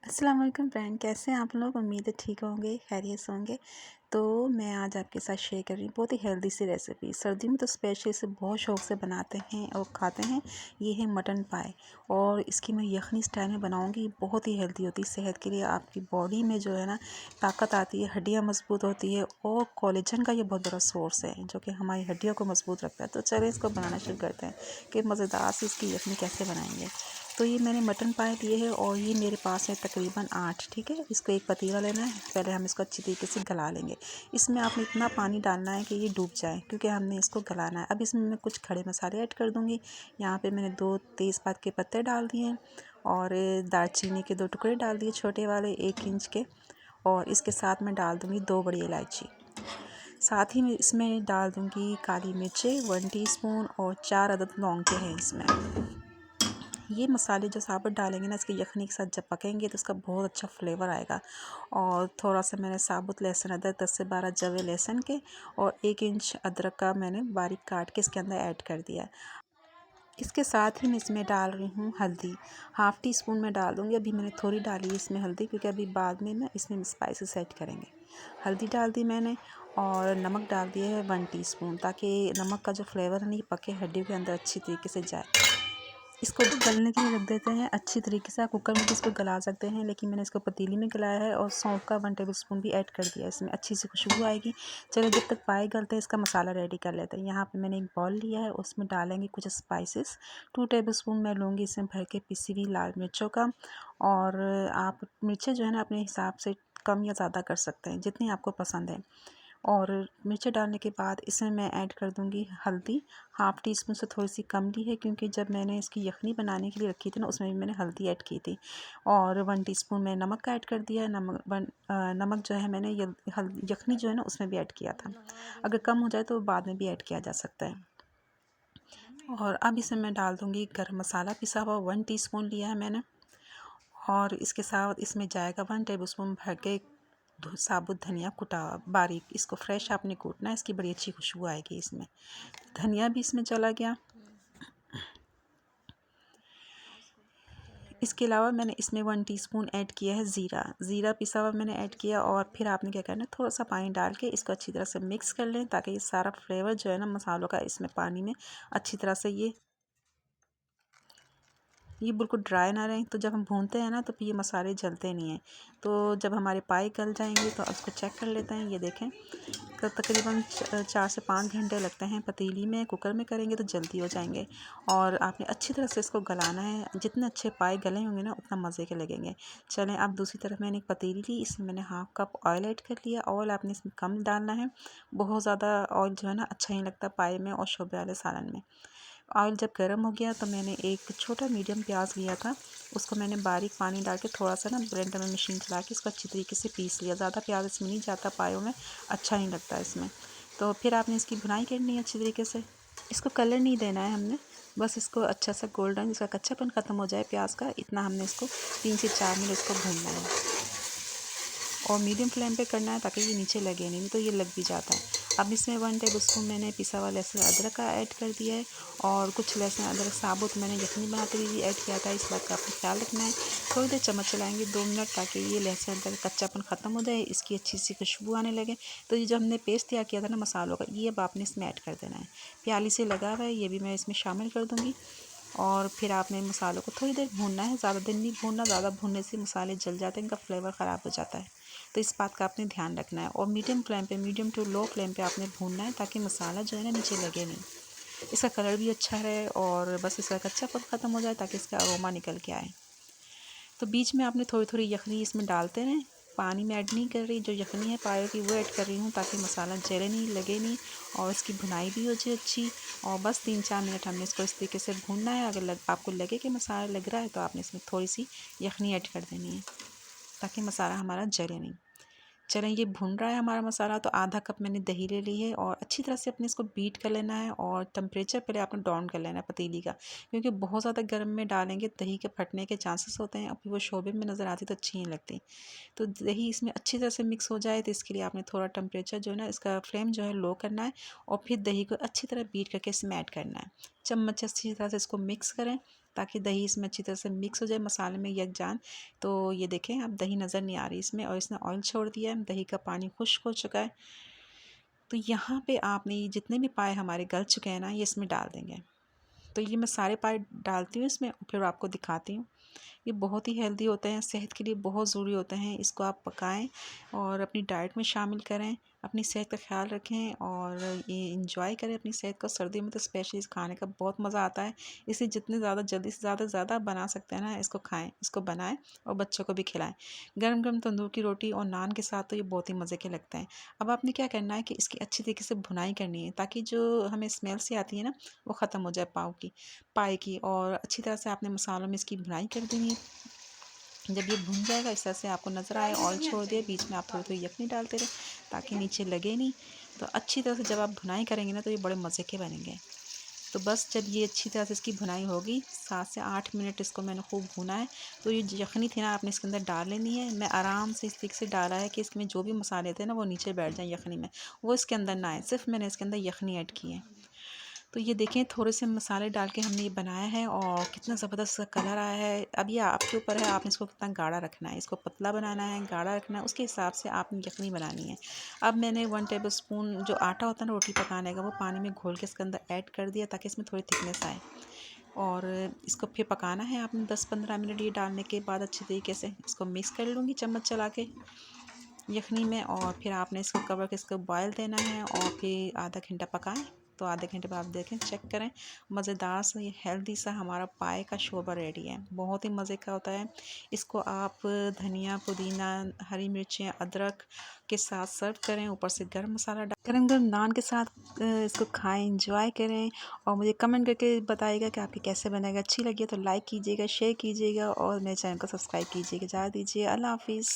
अस्सलाम वालेकुम फ्रेंड, कैसे हैं आप लोग। उम्मीद है ठीक होंगे, खैरियत से होंगे। तो मैं आज आपके साथ शेयर कर रही हूँ बहुत ही हेल्दी सी रेसिपी। सर्दी में तो स्पेशली इसे बहुत शौक से बनाते हैं और खाते हैं। ये है मटन पाए और इसकी मैं यखनी स्टाइल में बनाऊँगी। बहुत ही हेल्दी होती है सेहत के लिए। आपकी बॉडी में जो है ना ताकत आती है, हड्डियाँ मजबूत होती है और कोलेजन का ये बहुत बड़ा सोर्स है जो कि हमारी हड्डियों को मजबूत रखता है। तो चलिए इसको बनाना शुरू करते हैं कि मज़ेदार सी इसकी यखनी कैसे बनाएंगे। तो ये मैंने मटन पाए लिए है और ये मेरे पास है तकरीबन 8। ठीक है, इसको एक पतीला लेना है। पहले हम इसको अच्छी तरीके से गला लेंगे। इसमें आपने इतना पानी डालना है कि ये डूब जाए, क्योंकि हमने इसको गलाना है। अब इसमें मैं कुछ खड़े मसाले ऐड कर दूँगी। यहाँ पे मैंने 2 तेज़पात के पत्ते डाल दिए और दालचीनी के 2 टुकड़े डाल दिए छोटे वाले 1 इंच के। और इसके साथ मैं डाल दूँगी 2 बड़ी इलायची। साथ ही में इसमें डाल दूँगी काली मिर्चें 1 टीस्पून और 4 अदद लौंग के हैं इसमें। ये मसाले जो साबुत डालेंगे ना इसके यखनी के साथ जब पकेंगे तो इसका बहुत अच्छा फ्लेवर आएगा। और थोड़ा सा मैंने साबुत लहसुन अदरक 10 से 12 जवे लहसुन के और 1 इंच अदरक का मैंने बारीक काट के इसके अंदर ऐड कर दिया। इसके साथ ही मैं इसमें डाल रही हूँ हल्दी। हाफ़ टी स्पून में डाल दूँगी। अभी मैंने थोड़ी डाली है इसमें हल्दी, क्योंकि अभी बाद में ना इसमें स्पाइसेस ऐड करेंगे। हल्दी डाल दी मैंने और नमक डाल दिया है 1 टीस्पून, ताकि नमक का जो फ्लेवर है ना ये पके हड्डियों के अंदर अच्छी तरीके से जाए। इसको तो गलने के लिए रख देते हैं अच्छी तरीके से। आप कुकर में भी इसको गला सकते हैं, लेकिन मैंने इसको पतीली में गलाया है और सौंफ का 1 टेबलस्पून भी ऐड कर दिया। इसमें अच्छी सी खुशबू आएगी। चलिए जब तक पाए गलते हैं इसका मसाला रेडी कर लेते हैं। यहाँ पे मैंने एक बॉल लिया है, उसमें डालेंगे कुछ स्पाइसेस। 2 टेबलस्पून मैं लूँगी इसमें भर के पिसी हुई लाल मिर्चों का। और आप मिर्चें जो है ना अपने हिसाब से कम या ज़्यादा कर सकते हैं जितनी आपको पसंद है। और मिर्ची डालने के बाद इसमें मैं ऐड कर दूंगी हल्दी। हाफ़ टी स्पून से थोड़ी सी कम ली है, क्योंकि जब मैंने इसकी यखनी बनाने के लिए रखी थी ना उसमें भी मैंने हल्दी ऐड की थी। और 1 टीस्पून मैं नमक का ऐड कर दिया है। नमक जो है मैंने यखनी जो है ना उसमें भी ऐड किया था। अगर कम हो जाए तो बाद में भी ऐड किया जा सकता है। और अब इसमें मैं डाल दूँगी गर्म मसाला पिसा हुआ 1 टीस्पून लिया है मैंने। और इसके साथ इसमें जाएगा 1 टेबलस्पून भर के साबुत धनिया कुटा बारीक। इसको फ्रेश आपने कूटना है, इसकी बड़ी अच्छी खुशबू आएगी इसमें। धनिया भी इसमें चला गया। इसके अलावा मैंने इसमें 1 टीस्पून ऐड किया है ज़ीरा पिसा हुआ मैंने ऐड किया। और फिर आपने क्या करना है, थोड़ा सा पानी डाल के इसको अच्छी तरह से मिक्स कर लें, ताकि ये सारा फ्लेवर जो है ना मसालों का इसमें पानी में अच्छी तरह से ये बिल्कुल ड्राई ना रहें। तो जब हम भूनते हैं ना तो ये मसाले जलते नहीं हैं। तो जब हमारे पाए गल जाएंगे तो उसको चेक कर लेते हैं। ये देखें तो तकरीबन 4 से 5 घंटे लगते हैं पतीली में। कुकर में करेंगे तो जल्दी हो जाएंगे। और आपने अच्छी तरह से इसको गलाना है। जितने अच्छे पाए गले होंगे ना उतना मज़े के लगेंगे। चलें अब दूसरी तरफ मैंने एक पतीली ली, इसमें मैंने हाफ़ कप ऑयल ऐड कर लिया। ऑयल आपने इसमें कम डालना है, बहुत ज़्यादा ऑयल जो है ना अच्छा नहीं लगता पाए में और शोरबे वाले सालन में। ऑयल जब गर्म हो गया तो मैंने एक छोटा मीडियम प्याज लिया था, उसको मैंने बारीक पानी डाल के थोड़ा सा ना ब्लेंडर में मशीन चला के इसको अच्छी तरीके से पीस लिया। ज़्यादा प्याज इसमें नहीं जाता, पायों में अच्छा नहीं लगता इसमें। तो फिर आपने इसकी भुनाई करनी है अच्छी तरीके से। इसको कलर नहीं देना है हमने, बस इसको अच्छा सा गोल्डन, इसका कच्चापन ख़त्म हो जाए प्याज का, इतना हमने इसको 3 से 4 मिनट इसको भूनना है। और मीडियम फ्लेम पे करना है ताकि ये नीचे लगे नहीं तो ये लग भी जाता है। अब इसमें 1 टेबलस्पून मैंने पिसा हुआ लहसुन अदरक का ऐड कर दिया है। और कुछ लहसुन अदरक साबुत मैंने यखनी बनाते हुए भी ऐड किया था। इस बात का आपको ख्याल रखना है। थोड़ी देर चम्मच चलाएंगे 2 मिनट, ताकि ये लहसुन अदरक कच्चापन ख़त्म हो जाए, इसकी अच्छी सी खुशबू आने लगे। तो ये जो हमने पेस्ट तैयार किया था ना मसालों का, ये अब आपने इसमें ऐड कर देना है। प्याली से लगा हुआ है, ये भी मैं इसमें शामिल कर दूँगी। और फिर आपने मसालों को थोड़ी देर भूनना है, ज़्यादा देर नहीं भूनना। ज़्यादा भूनने से मसाले जल जाते हैं, इनका फ्लेवर ख़राब हो जाता है। तो इस बात का आपने ध्यान रखना है। और मीडियम टू लो फ्लेम पे आपने भूनना है, ताकि मसाला जो है ना नीचे लगे नहीं। इसका कलर भी अच्छा रहे और बस इसका कच्चापन ख़त्म हो जाए, ताकि इसका अरोमा निकल के आए। तो बीच में आपने थोड़ी थोड़ी यखनी इसमें डालते रहें। पानी में ऐड नहीं कर रही, जो यखनी है पायों की वो ऐड कर रही हूँ, ताकि मसाला जले नहीं, लगे नहीं और इसकी भुनाई भी हो जाए अच्छी। और बस 3-4 मिनट हमने इसको इस तरीके से भूनना है। अगर आपको लगे कि मसाला लग रहा है तो आपने इसमें थोड़ी सी यखनी ऐड कर देनी है, ताकि मसाला हमारा जले नहीं। चलें ये भुन रहा है हमारा मसाला। तो आधा कप मैंने दही ले ली है और अच्छी तरह से अपने इसको बीट कर लेना है। और टेम्परेचर पहले आपने डाउन कर लेना है पतीली का, क्योंकि बहुत ज़्यादा गर्म में डालेंगे दही के फटने के चांसेस होते हैं और फिर वो शोरबे में नज़र आती तो अच्छी नहीं लगती। तो दही इसमें अच्छी तरह से मिक्स हो जाए, तो इसके लिए आपने थोड़ा टेम्परेचर जो है ना इसका फ्लेम जो है लो करना है। और फिर दही को अच्छी तरह बीट करके इसमें ऐड करना है। चम्मच अच्छी तरह से इसको मिक्स करें, ताकि दही इसमें अच्छी तरह से मिक्स हो जाए मसाले में यकजान। तो ये देखें, अब दही नज़र नहीं आ रही इसमें, और इसने ऑयल छोड़ दिया है, दही का पानी खुश्क हो चुका है। तो यहाँ पे आपने ये जितने भी पाए हमारे गल चुके हैं ना, ये इसमें डाल देंगे। तो ये मैं सारे पाए डालती हूँ इसमें, फिर आपको दिखाती हूँ। ये बहुत ही हेल्दी होते हैं, सेहत के लिए बहुत ज़रूरी होते हैं। इसको आप पकाएं और अपनी डाइट में शामिल करें, अपनी सेहत का ख्याल रखें और ये इंजॉय करें अपनी सेहत को। सर्दी में तो स्पेशली इस खाने का बहुत मज़ा आता है। इसे जितने ज़्यादा जल्दी से ज़्यादा बना सकते हैं ना, इसको खाएं, इसको बनाएं और बच्चों को भी खिलाएं। गरम गरम तंदूर की रोटी और नान के साथ तो ये बहुत ही मज़े के लगते हैं। अब आपने क्या करना है कि इसकी अच्छी तरीके से भुनाई करनी है, ताकि जो हमें स्मेल से आती है ना, वो ख़त्म हो जाए पाए की। और अच्छी तरह से आपने मसालों में इसकी भुनाई कर देनी है। जब ये भुन जाएगा इस तरह से आपको नज़र आए, ऑयल छोड़ दिए, बीच में आप थोड़ी थोड़ी यखनी डालते रहे ताकि नीचे लगे नहीं। तो अच्छी तरह से जब आप भुनाई करेंगे ना, तो ये बड़े मज़े के बनेंगे। तो बस जब ये अच्छी तरह से इसकी भुनाई होगी, 7 से 8 मिनट इसको मैंने खूब भुना है। तो ये यखनी थी ना, आपने इसके अंदर डाल लेनी है। मैं आराम से इस तरीके से डाला है कि इसमें जो भी मसाले थे ना, वो नीचे बैठ जाएँ यखनी में, वो इसके अंदर ना आए। सिर्फ मैंने इसके अंदर यखनी ऐड की है। तो ये देखें, थोड़े से मसाले डाल के हमने ये बनाया है और कितना ज़बरदस्त इसका कलर आया है। अब ये आपके ऊपर है, आपने इसको कितना गाढ़ा रखना है, इसको पतला बनाना है, गाढ़ा रखना है, उसके हिसाब से आपने यखनी बनानी है। अब मैंने 1 टेबल स्पून जो आटा होता है ना रोटी पकाने का, वो पानी में घोल के इसके अंदर ऐड कर दिया ताकि इसमें थोड़ी थिकनेस आए। और इसको फिर पकाना है आपने 10-15 मिनट। ये डालने के बाद अच्छी तरीके से इसको मिक्स कर लूँगी चम्मच चला के यखनी में, और फिर आपने इसको कवर के इसको बॉयल देना है और फिर आधा घंटा पकाएं। तो आधे घंटे बाद आप देखें, चेक करें, मज़ेदार सा ये हेल्दी सा हमारा पाए का शोरबा रेडी है। बहुत ही मज़े का होता है। इसको आप धनिया, पुदीना, हरी मिर्चें, अदरक के साथ सर्व करें, ऊपर से गरम मसाला डाल गरम गरम नान के साथ इसको खाएं, इंजॉय करें और मुझे कमेंट करके बताइएगा कि आपकी कैसे बनेगा। अच्छी लगी तो लाइक कीजिएगा, शेयर कीजिएगा और मेरे चैनल को सब्सक्राइब कीजिएगा। इजाज़त दीजिए, अल्लाह हाफिज़।